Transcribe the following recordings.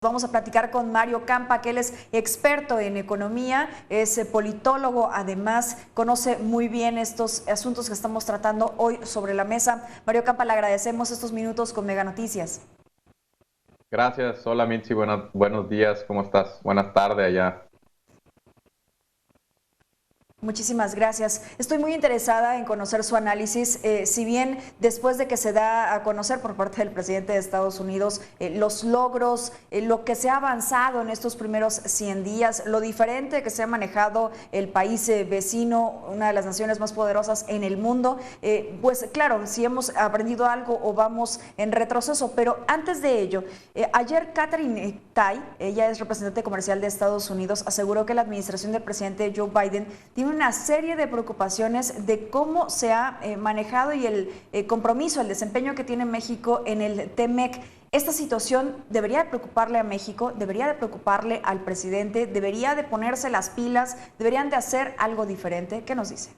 Vamos a platicar con Mario Campa, que él es experto en economía, es politólogo, además conoce muy bien estos asuntos que estamos tratando hoy sobre la mesa. Mario Campa, le agradecemos estos minutos con Mega Noticias. Gracias, hola Mitzi, buenos días, ¿cómo estás? Buenas tardes allá. Muchísimas gracias. Estoy muy interesada en conocer su análisis. Si bien después de que se da a conocer por parte del presidente de Estados Unidos los logros, lo que se ha avanzado en estos primeros 100 días, lo diferente que se ha manejado el país vecino, una de las naciones más poderosas en el mundo, pues claro, si hemos aprendido algo o vamos en retroceso, pero antes de ello, ayer Katherine Tai, ella es representante comercial de Estados Unidos, aseguró que la administración del presidente Joe Biden tiene una serie de preocupaciones de cómo se ha manejado y el compromiso, el desempeño que tiene México en el TMEC. Esta situación debería de preocuparle a México, debería de preocuparle al presidente, debería de ponerse las pilas, deberían de hacer algo diferente. ¿Qué nos dice?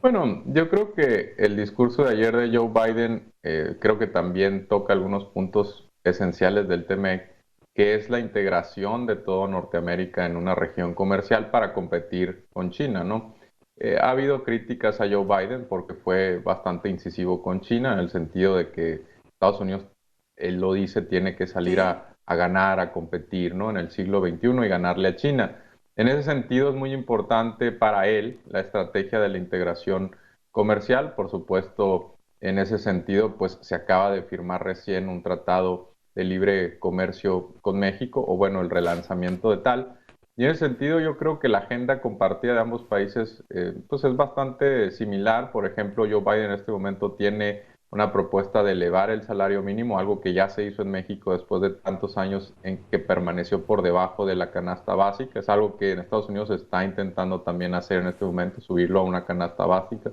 Bueno, yo creo que el discurso de ayer de Joe Biden creo que también toca algunos puntos esenciales del TMEC, que es la integración de todo Norteamérica en una región comercial para competir con China, ¿no? Ha habido críticas a Joe Biden porque fue bastante incisivo con China en el sentido de que Estados Unidos, él lo dice, tiene que salir Sí. a ganar, a competir, ¿no? En el siglo XXI y ganarle a China. En ese sentido es muy importante para él la estrategia de la integración comercial. Por supuesto, en ese sentido, pues se acaba de firmar recién un tratado de libre comercio con México, o bueno, el relanzamiento de tal. Y en ese sentido yo creo que la agenda compartida de ambos países pues es bastante similar. Por ejemplo, Joe Biden en este momento tiene una propuesta de elevar el salario mínimo, algo que ya se hizo en México después de tantos años en que permaneció por debajo de la canasta básica. Es algo que en Estados Unidos se está intentando también hacer en este momento, subirlo a una canasta básica.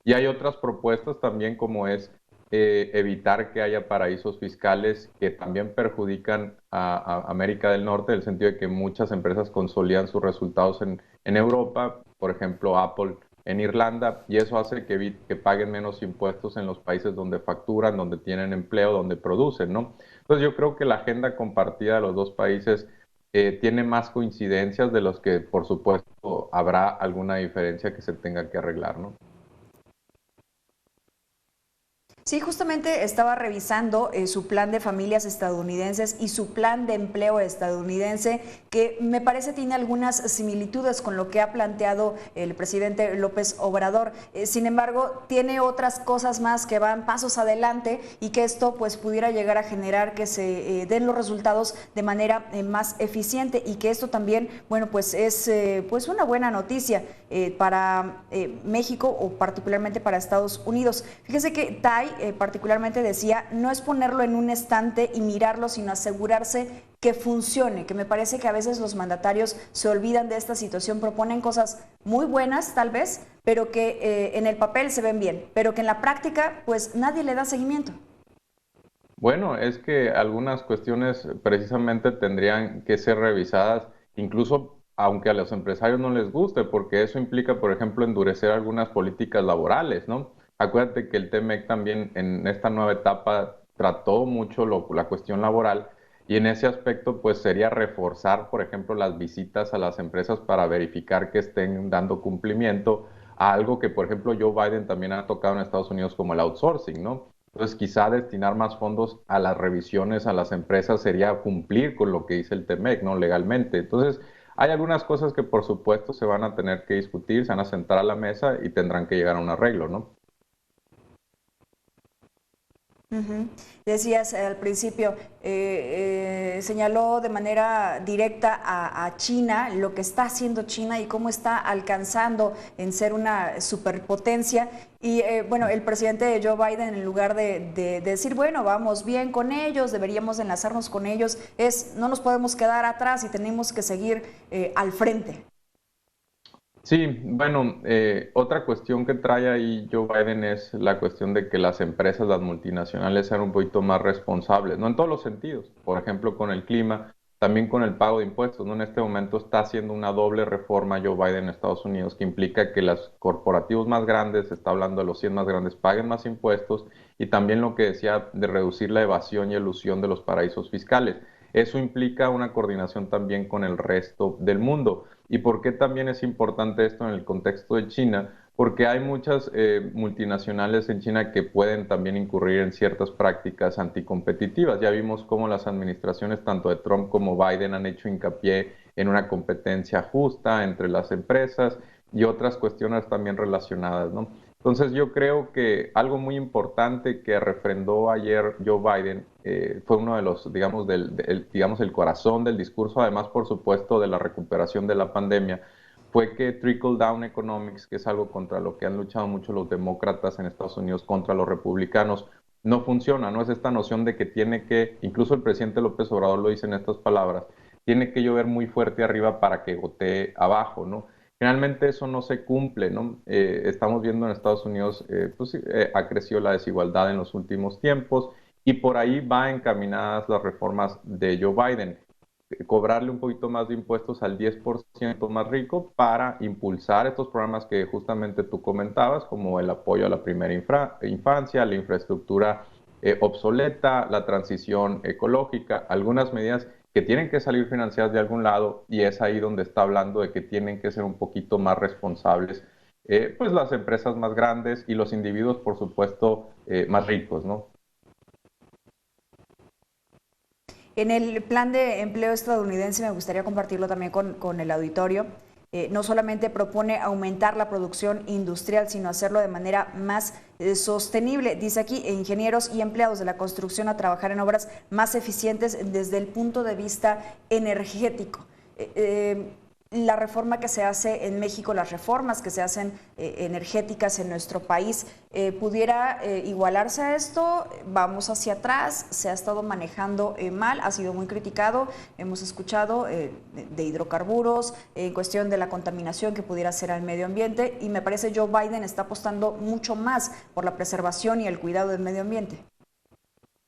Y hay otras propuestas también como es evitar que haya paraísos fiscales que también perjudican a América del Norte, en el sentido de que muchas empresas consolidan sus resultados en Europa, por ejemplo Apple en Irlanda, y eso hace que paguen menos impuestos en los países donde facturan, donde tienen empleo, donde producen, ¿no? Entonces yo creo que la agenda compartida de los dos países tiene más coincidencias de los que, por supuesto, habrá alguna diferencia que se tenga que arreglar, ¿no? Sí, justamente estaba revisando su plan de familias estadounidenses y su plan de empleo estadounidense, que me parece tiene algunas similitudes con lo que ha planteado el presidente López Obrador. Sin embargo, tiene otras cosas más que van pasos adelante y que esto pues pudiera llegar a generar que se den los resultados de manera más eficiente, y que esto también, bueno, pues es pues una buena noticia para México, o particularmente para Estados Unidos. Fíjese que Tai particularmente decía, no es ponerlo en un estante y mirarlo, sino asegurarse que funcione, que me parece que a veces los mandatarios se olvidan de esta situación, proponen cosas muy buenas tal vez, pero que en el papel se ven bien, pero que en la práctica pues nadie le da seguimiento. Bueno, es que algunas cuestiones precisamente tendrían que ser revisadas, incluso aunque a los empresarios no les guste, porque eso implica, por ejemplo, endurecer algunas políticas laborales, ¿no? Acuérdate que el TEMEC también en esta nueva etapa trató mucho la cuestión laboral, y en ese aspecto pues sería reforzar, por ejemplo, las visitas a las empresas para verificar que estén dando cumplimiento a algo que, por ejemplo, Joe Biden también ha tocado en Estados Unidos como el outsourcing, ¿no? Entonces, quizá destinar más fondos a las revisiones a las empresas sería cumplir con lo que dice el TEMEC, ¿no? Legalmente. Entonces, hay algunas cosas que por supuesto se van a tener que discutir, se van a sentar a la mesa y tendrán que llegar a un arreglo, ¿no? Ujú. Decías al principio, señaló de manera directa a China, lo que está haciendo China y cómo está alcanzando en ser una superpotencia. Y bueno, el presidente Joe Biden, en lugar de decir, bueno, vamos bien con ellos, deberíamos enlazarnos con ellos, no nos podemos quedar atrás y tenemos que seguir al frente. Sí, bueno, otra cuestión que trae ahí Joe Biden es la cuestión de que las empresas, las multinacionales, sean un poquito más responsables, no en todos los sentidos, por ejemplo, con el clima, también con el pago de impuestos, ¿no? En este momento está haciendo una doble reforma Joe Biden en Estados Unidos que implica que los corporativos más grandes, está hablando de los 100 más grandes, paguen más impuestos, y también lo que decía de reducir la evasión y elusión de los paraísos fiscales. eso implica una coordinación también con el resto del mundo. ¿Y por qué también es importante esto en el contexto de China? Porque hay muchas multinacionales en China que pueden también incurrir en ciertas prácticas anticompetitivas. Ya vimos cómo las administraciones tanto de Trump como Biden han hecho hincapié en una competencia justa entre las empresas y otras cuestiones también relacionadas, ¿no? Entonces yo creo que algo muy importante que refrendó ayer Joe Biden fue uno de los, digamos, digamos, el corazón del discurso, además, por supuesto, de la recuperación de la pandemia, fue que trickle down economics, que es algo contra lo que han luchado mucho los demócratas en Estados Unidos contra los republicanos, no funciona, no es esta noción de que tiene que, incluso el presidente López Obrador lo dice en estas palabras, tiene que llover muy fuerte arriba para que gotee abajo, ¿no? Generalmente eso no se cumple, ¿no? Estamos viendo en Estados Unidos, pues, ha crecido la desigualdad en los últimos tiempos y por ahí va encaminadas las reformas de Joe Biden. Cobrarle un poquito más de impuestos al 10% más rico para impulsar estos programas que justamente tú comentabas, como el apoyo a la primera infancia, la infraestructura obsoleta, la transición ecológica, algunas medidas que tienen que salir financiadas de algún lado y es ahí donde está hablando de que tienen que ser un poquito más responsables, pues las empresas más grandes y los individuos, por supuesto, más ricos, ¿no? En el plan de empleo estadounidense, me gustaría compartirlo también con el auditorio, no solamente propone aumentar la producción industrial, sino hacerlo de manera más sostenible. Dice aquí, ingenieros y empleados de la construcción a trabajar en obras más eficientes desde el punto de vista energético. La reforma que se hace en México, las reformas que se hacen energéticas en nuestro país, ¿pudiera igualarse a esto? Vamos hacia atrás, se ha estado manejando mal, ha sido muy criticado, hemos escuchado de hidrocarburos, en cuestión de la contaminación que pudiera hacer al medio ambiente, y me parece Joe Biden está apostando mucho más por la preservación y el cuidado del medio ambiente.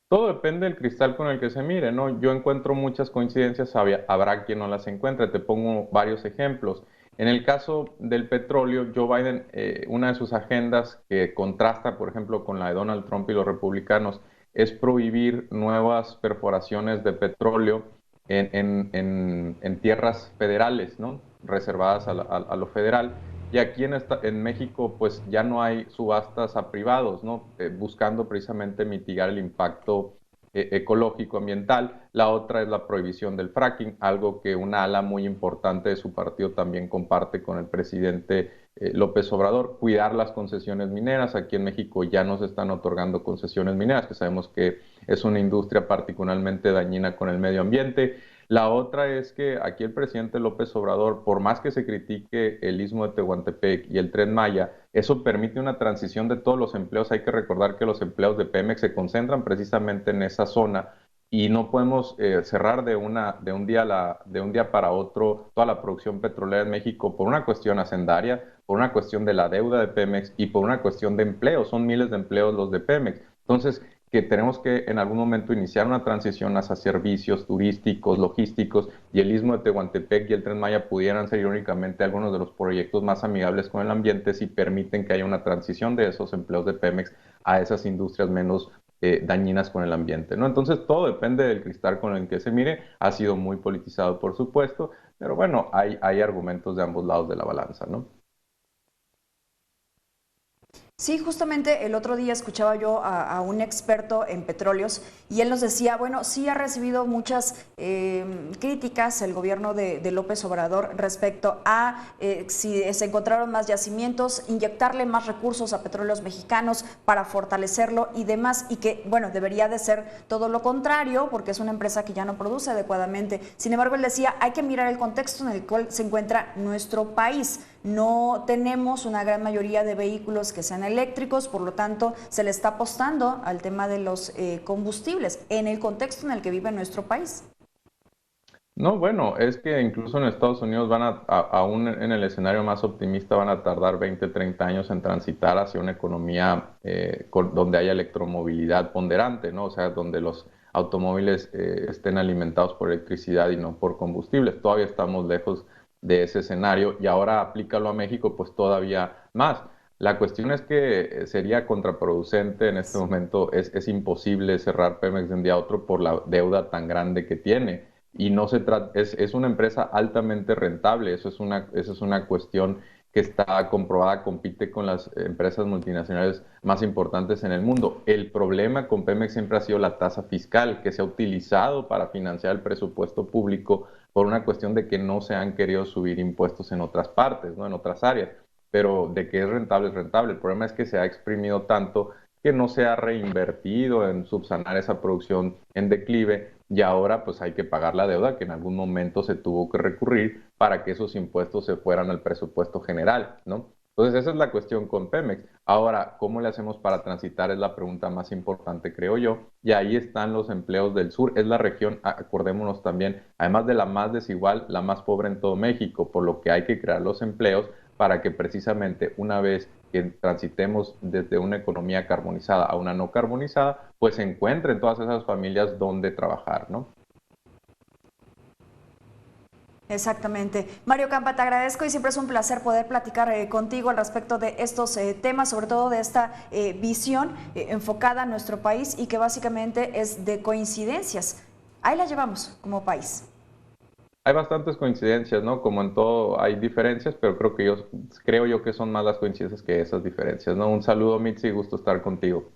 Todo depende del cristal con el que se mire, ¿no? Yo encuentro muchas coincidencias, habrá quien no las encuentre. Te pongo varios ejemplos. En el caso del petróleo, Joe Biden, una de sus agendas que contrasta, por ejemplo, con la de Donald Trump y los republicanos, es prohibir nuevas perforaciones de petróleo en tierras federales, ¿no? Reservadas a lo federal. Y aquí en México, pues ya no hay subastas a privados, ¿no? Buscando precisamente mitigar el impacto ecológico, ambiental. La otra es la prohibición del fracking, algo que una ala muy importante de su partido también comparte con el presidente López Obrador. Cuidar las concesiones mineras. Aquí en México ya no se están otorgando concesiones mineras, que sabemos que es una industria particularmente dañina con el medio ambiente. La otra es que aquí el presidente López Obrador, por más que se critique el istmo de Tehuantepec y el Tren Maya, eso permite una transición de todos los empleos. Hay que recordar que los empleos de Pemex se concentran precisamente en esa zona y no podemos cerrar de un día para otro toda la producción petrolera en México por una cuestión hacendaria, por una cuestión de la deuda de Pemex y por una cuestión de empleo. Son miles de empleos los de Pemex. Entonces, que tenemos que en algún momento iniciar una transición hacia servicios turísticos, logísticos, y el istmo de Tehuantepec y el Tren Maya pudieran ser irónicamente algunos de los proyectos más amigables con el ambiente si permiten que haya una transición de esos empleos de Pemex a esas industrias menos dañinas con el ambiente, ¿no? Entonces todo depende del cristal con el que se mire. Ha sido muy politizado, por supuesto, pero bueno, hay argumentos de ambos lados de la balanza, ¿no? Sí, justamente el otro día escuchaba yo a un experto en petróleos y él nos decía, bueno, sí ha recibido muchas críticas el gobierno de López Obrador respecto a si se encontraron más yacimientos, inyectarle más recursos a petróleos mexicanos para fortalecerlo y demás, y que, bueno, debería de ser todo lo contrario porque es una empresa que ya no produce adecuadamente. Sin embargo, él decía, hay que mirar el contexto en el cual se encuentra nuestro país. No tenemos una gran mayoría de vehículos que sean eléctricos, por lo tanto se le está apostando al tema de los combustibles en el contexto en el que vive nuestro país. No, bueno, es que incluso en Estados Unidos aún en el escenario más optimista, van a tardar 20, 30 años en transitar hacia una economía donde haya electromovilidad ponderante, ¿no? O sea, donde los automóviles estén alimentados por electricidad y no por combustibles. Todavía estamos lejos de ese escenario y ahora aplícalo a México, pues todavía más. La cuestión es que sería contraproducente en este momento, es imposible cerrar Pemex de un día a otro por la deuda tan grande que tiene. Y no se trata, es una empresa altamente rentable, eso es una cuestión que está comprobada, compite con las empresas multinacionales más importantes en el mundo. El problema con Pemex siempre ha sido la tasa fiscal que se ha utilizado para financiar el presupuesto público por una cuestión de que no se han querido subir impuestos en otras partes, ¿no? En otras áreas. Pero de que es rentable, es rentable. El problema es que se ha exprimido tanto que no se ha reinvertido en subsanar esa producción en declive y ahora pues hay que pagar la deuda que en algún momento se tuvo que recurrir para que esos impuestos se fueran al presupuesto general, ¿no? Entonces esa es la cuestión con Pemex. Ahora, ¿cómo le hacemos para transitar? Es la pregunta más importante, creo yo. Y ahí están los empleos del sur. Es la región, acordémonos también, además de la más desigual, la más pobre en todo México, por lo que hay que crear los empleos para que precisamente una vez que transitemos desde una economía carbonizada a una no carbonizada, pues se encuentren todas esas familias donde trabajar, ¿no? Exactamente. Mario Campa, te agradezco y siempre es un placer poder platicar contigo al respecto de estos temas, sobre todo de esta visión enfocada a nuestro país y que básicamente es de coincidencias. Ahí la llevamos como país. Hay bastantes coincidencias, ¿no? Como en todo hay diferencias, pero creo yo que son más las coincidencias que esas diferencias, ¿no? Un saludo, Mitzi, gusto estar contigo.